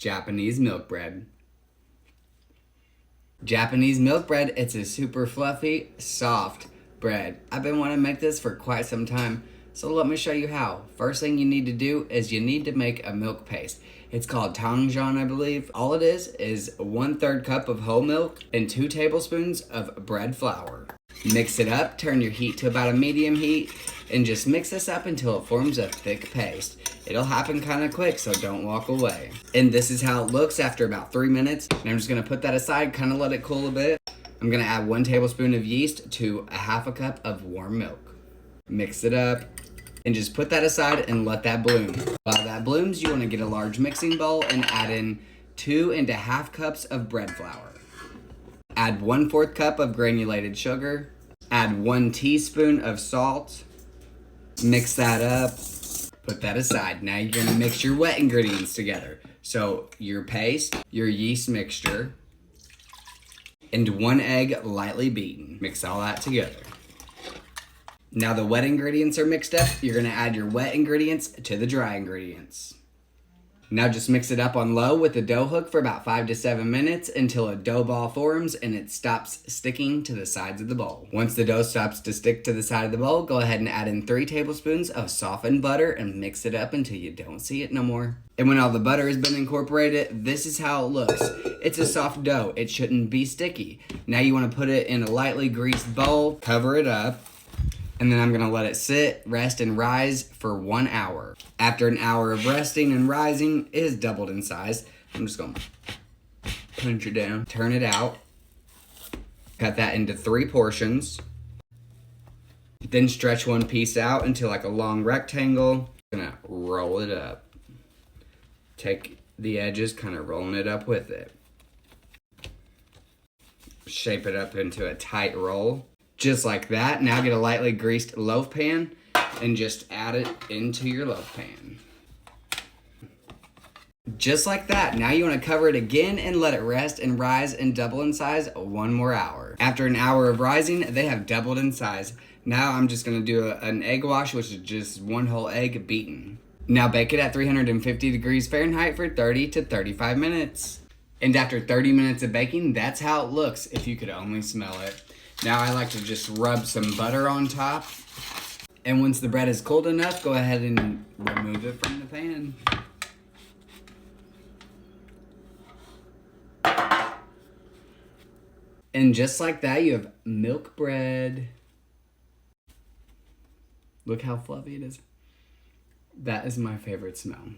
Japanese milk bread. Japanese milk bread, it's a super fluffy, soft bread. I've been wanting to make this for quite some time, so let me show you how. First thing you need to do is you need to make a milk paste. It's called Tangjan, I believe. All it is 1/3 cup of whole milk and 2 tablespoons of bread flour. Mix it up, turn your heat to about a medium heat, and just mix this up until it forms a thick paste. It'll happen kind of quick, so don't walk away. And this is how it looks after about 3 minutes. And I'm just gonna put that aside, kind of let it cool a bit. I'm gonna add 1 tablespoon of yeast to a 1/2 cup of warm milk. Mix it up, and just put that aside and let that bloom. While that blooms, you wanna get a large mixing bowl and add in 2½ cups of bread flour. Add 1/4 cup of granulated sugar. Add 1 teaspoon of salt. Mix that up. Put that aside. Now you're gonna mix your wet ingredients together. So your paste, your yeast mixture, and 1 egg lightly beaten. Mix all that together. Now the wet ingredients are mixed up, you're gonna add your wet ingredients to the dry ingredients. Now just mix it up on low with the dough hook for about 5 to 7 minutes until a dough ball forms and it stops sticking to the sides of the bowl. Once the dough stops to stick to the side of the bowl, go ahead and add in 3 tablespoons of softened butter and mix it up until you don't see it no more. And when all the butter has been incorporated, this is how it looks. It's a soft dough. It shouldn't be sticky. Now you want to put it in a lightly greased bowl, cover it up, and then I'm gonna let it sit, rest, and rise for 1 hour. After an hour of resting and rising, it has doubled in size. I'm just gonna punch it down, turn it out, cut that into 3 portions, then stretch one piece out into like a long rectangle. Gonna roll it up. Take the edges, kind of rolling it up with it. Shape it up into a tight roll. Just like that. Now get a lightly greased loaf pan and just add it into your loaf pan. Just like that. Now you want to cover it again and let it rest and rise and double in size 1 more hour. After an hour of rising, they have doubled in size. Now I'm just going to do an egg wash, which is just 1 whole egg beaten. Now bake it at 350 degrees Fahrenheit for 30 to 35 minutes. And after 30 minutes of baking, that's how it looks if you could only smell it. Now I like to just rub some butter on top. And once the bread is cold enough, go ahead and remove it from the pan. And just like that, you have milk bread. Look how fluffy it is. That is my favorite smell.